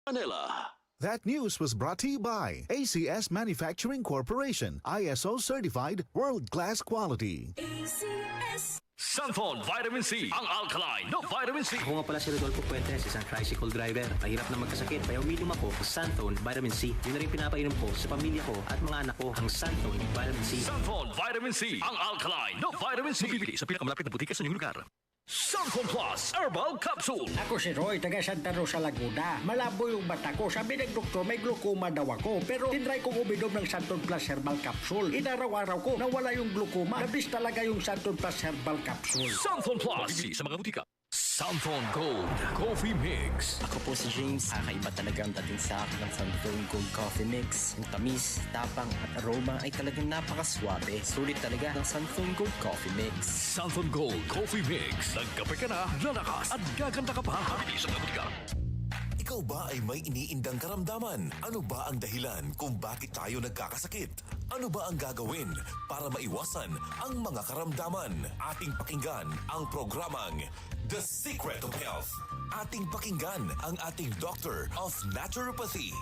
Manila. That news was brought to you by ACS Manufacturing Corporation, ISO certified world-class quality. ACS. Santon Vitamin C, ang alkaline na vitamin C. Ako nga pala si Rodolfo Puentes, isang tricycle driver. Mahirap na magkasakit, kaya uminom ako ng Santon Vitamin C. Yun na rin pinapainom ko sa pamilya ko at mga anak ko, ang Santon Vitamin C. Santon Vitamin C, ang alkaline na vitamin C. Bibili sa pinakamalapit na butika sa inyong lugar. Santon Plus Herbal Capsule. Ako si Roy, taga Santa Rosa, Laguna. Malabo yung mata ko. Sabi ng doktor, may glaucoma daw ako. Pero tinry kong uminom ng Santon Plus Herbal Capsule. Inaraw-araw ko, nawala yung glaucoma. Nabis talaga yung Santon Plus Herbal Capsule. Santon Plus. Bibili sa mga butika. Santon Gold Coffee Mix. Ako po si James. Kakaiba talaga ang dating sa akin ng Santon Gold Coffee Mix. Ang tamis, tapang at aroma ay talagang napakaswabe. Sulit talaga ng Santon Gold Coffee Mix. Santon Gold Coffee Mix. Nagkape ka na, lalakas at gaganda ka pa. Bibili sa mga butika. Ikaw ba ay may iniindang karamdaman? Ano ba ang dahilan kung bakit tayo nagkakasakit? Ano ba ang gagawin para maiwasan ang mga karamdaman? Ating pakinggan ang programang The Secret of Health. Ating pakinggan ang ating Doctor of Naturopathy.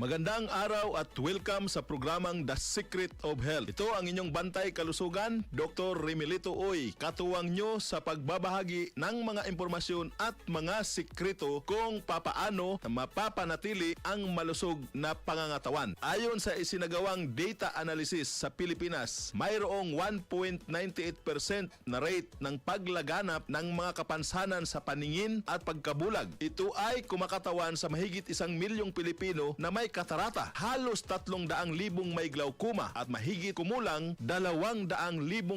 Magandang araw at welcome sa programang The Secret of Health. Ito ang inyong bantay kalusugan, Dr. Remilito Oy, katuwang nyo sa pagbabahagi ng mga impormasyon at mga sikreto kung papaano mapapanatili ang malusog na pangangatawan. Ayon sa isinagawang data analysis sa Pilipinas, mayroong 1.98% na rate ng paglaganap ng mga kapansanan sa paningin at pagkabulag. Ito ay kumakatawan sa mahigit 1 milyong Pilipino na may katarata, halos 300,000 may glaucoma at mahigit kumulang 200,000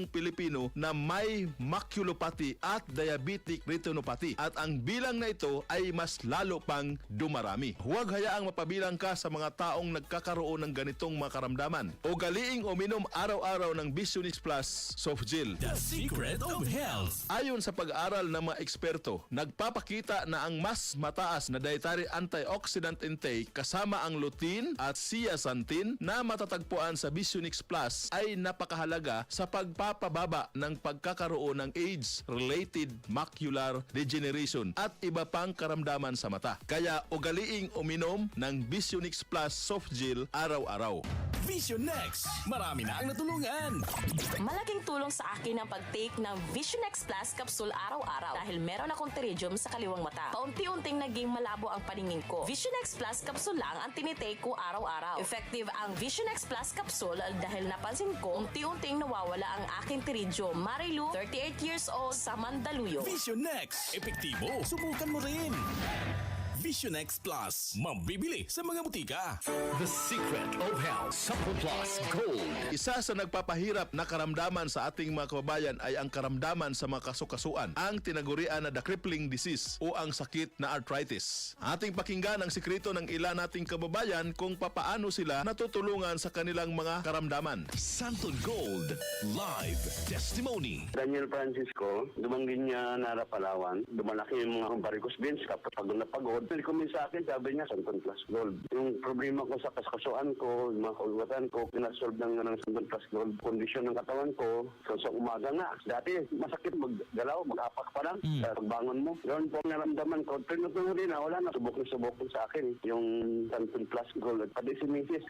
Pilipino na may maculopathy at diabetic retinopathy, at ang bilang na ito ay mas lalo pang dumarami. Huwag hayaang mapabilang ka sa mga taong nagkakaroon ng ganitong mga karamdaman. Ugaliing uminom araw-araw ng Visionix Plus Soft Gel. The Secret of Health. Ayon sa pag-aaral ng mga eksperto, nagpapakita na ang mas mataas na dietary antioxidant intake kasama ang lutein at zeaxanthin na matatagpuan sa Visionix Plus ay napakahalaga sa pagpapababa ng pagkakaroon ng age-related macular degeneration at iba pang karamdaman sa mata. Kaya ugaliing uminom ng Visionix Plus Soft Gel araw-araw. Vision Next. Marami na ang natulungan. Malaking tulong sa akin ang pag-take ng Vision X Plus Capsule araw-araw dahil meron akong pterygium sa kaliwang mata. Paunti-unting naging malabo ang paningin ko. Vision X Plus Capsule lang ang tinitake ko araw-araw. Effective ang Vision X Plus Capsule dahil napansin ko unti-unting nawawala ang aking pterygium. Marilu, 38 years old, sa Mandaluyong. Vision Next. Epektibo. Subukan mo rin. Vision X Plus. Mabibili sa mga butika. The Secret of Health. Santon Plus Gold. Isa sa nagpapahirap na karamdaman sa ating mga kababayan ay ang karamdaman sa mga kasukasuan, ang tinagurian na the crippling disease o ang sakit na arthritis. Ating pakinggan ang sikreto ng ilan nating kababayan kung papaano sila natutulungan sa kanilang mga karamdaman. Santon Gold. Live Testimony. Daniel Francisco, dumanggin niya Nara, Palawan. Dumalaki yung mga varicose veins kapag pagod na pagod. Recommend sa akin, sabi niya, Santon Plus Gold. Yung problema ko sa kaskasuan ko, yung mga kaulwatan ko, pinasolve ng Santon Plus Gold. Kondisyon ng katawan ko, so sa umaga nga. Dati, masakit maggalaw, mag-apak pa lang. Pagbangon mo. Yun po naramdaman ko. Tinutuloy rin na, wala na. Subok sa akin yung Santon Plus Gold. At pati si Mrs.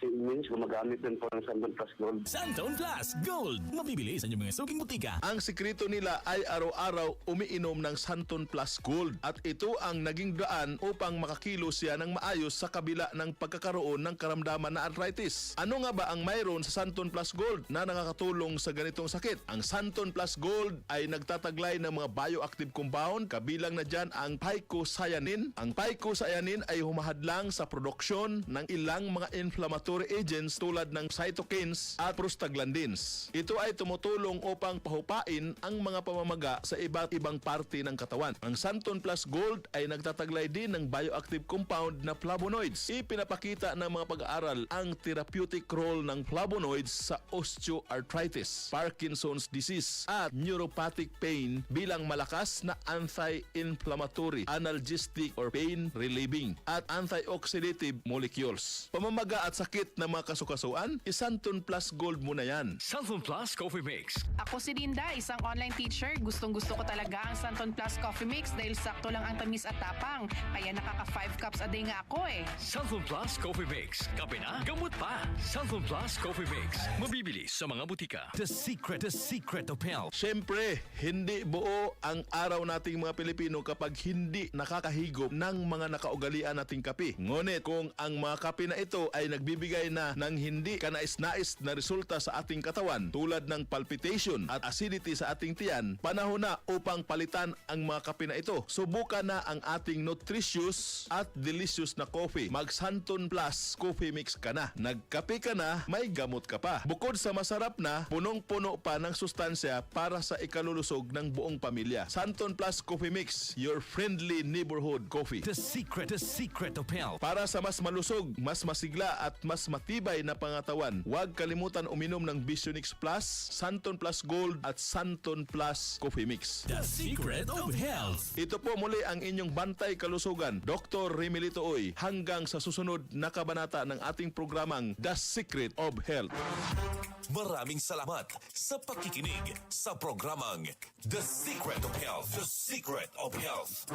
gumagamit din po ng Santon Plus Gold. Santon Plus Gold. Mabibili sa inyong mga suking butika. Ang sikreto nila ay araw-araw umiinom ng Santon Plus Gold, at ito ang naging daan upang makakilos siya ng maayos sa kabila ng pagkakaroon ng karamdaman na arthritis. Ano nga ba ang mayroon sa Santon Plus Gold na nakakatulong sa ganitong sakit? Ang Santon Plus Gold ay nagtataglay ng mga bioactive compound, kabilang na dyan ang phycocyanin. Ang phycocyanin ay humahadlang sa produksyon ng ilang mga inflammatory agents tulad ng cytokines at prostaglandins. Ito ay tumutulong upang pahupain ang mga pamamaga sa iba't ibang parte ng katawan. Ang Santon Plus Gold ay nagtataglay din ng bioactive compound na flavonoids. Ipinapakita ng mga pag-aaral ang therapeutic role ng flavonoids sa osteoarthritis, Parkinson's disease at neuropathic pain bilang malakas na anti-inflammatory, analgesic or pain relieving at antioxidative molecules. Pamamaga at sakit ng mga kasukasuan, Santon Plus Gold muna yan. Santon Plus Coffee Mix. Ako si Linda, isang online teacher. Gustong-gusto ko talaga ang Santon Plus Coffee Mix dahil sakto lang ang tamis at tapang. Kaya Nakaka 5 cups a day nga ako eh. Santon Plus Coffee Mix. Kape na, gamot pa. Santon Plus Coffee Mix. Mabibili sa mga butika. The secret of health. Siyempre, hindi buo ang araw nating mga Pilipino kapag hindi nakakahigop ng mga nakaugalian nating kape. Ngunit kung ang mga kape na ito ay nagbibigay na ng hindi kanais-nais na resulta sa ating katawan tulad ng palpitation at acidity sa ating tiyan, panahon na upang palitan ang mga kape na ito. Subukan na ang ating nutritious at delicious na coffee. Mag Santon Plus Coffee Mix ka na. Nagkape ka na, may gamot ka pa. Bukod sa masarap na, punong-puno pa ng sustansya para sa ikalulusog ng buong pamilya. Santon Plus Coffee Mix, your friendly neighborhood coffee. The secret of health. Para sa mas malusog, mas masigla at mas matibay na pangatawan, huwag kalimutan uminom ng Visionix Plus, Santon Plus Gold at Santon Plus Coffee Mix. The secret of health. Ito po muli ang inyong bantay kalusugan, Dr. Remilito Oy, hanggang sa susunod na kabanata ng ating programang The Secret of Health. Maraming salamat sa pakikinig sa programang The Secret of Health. The Secret of Health.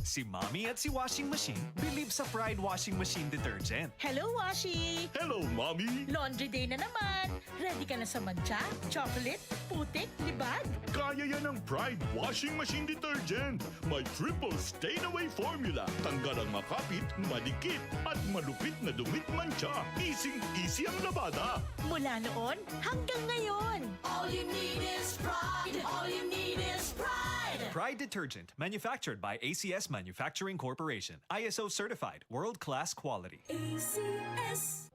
Si Mommy at si Washing Machine believe sa Pride Washing Machine Detergent. Hello, Washi! Hello, Mommy! Laundry day na naman. Ready ka na sa mancha, chocolate, putik, libag? Kaya yan ang Pride Washing Machine Detergent. May triple stain-away formula. Tanggal ang makapit, madikit, at malupit na dumit mancha. Easy ang labada. Mula noon hanggang ngayon. All you need is pride. All you need is pride. Pride Detergent, manufactured by ACS Manufacturing Corporation. ISO certified, world-class quality. ACS.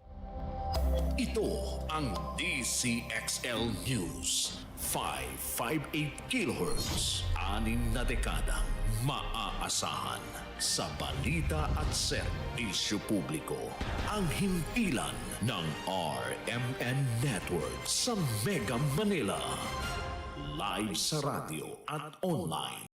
Ito ang DCXL News. 558 kHz. 6 na dekadang maaasahan. Sa balita at serbisyo publiko. Ang himpilan ng RMN Network sa Mega Manila. Live sa radyo at online.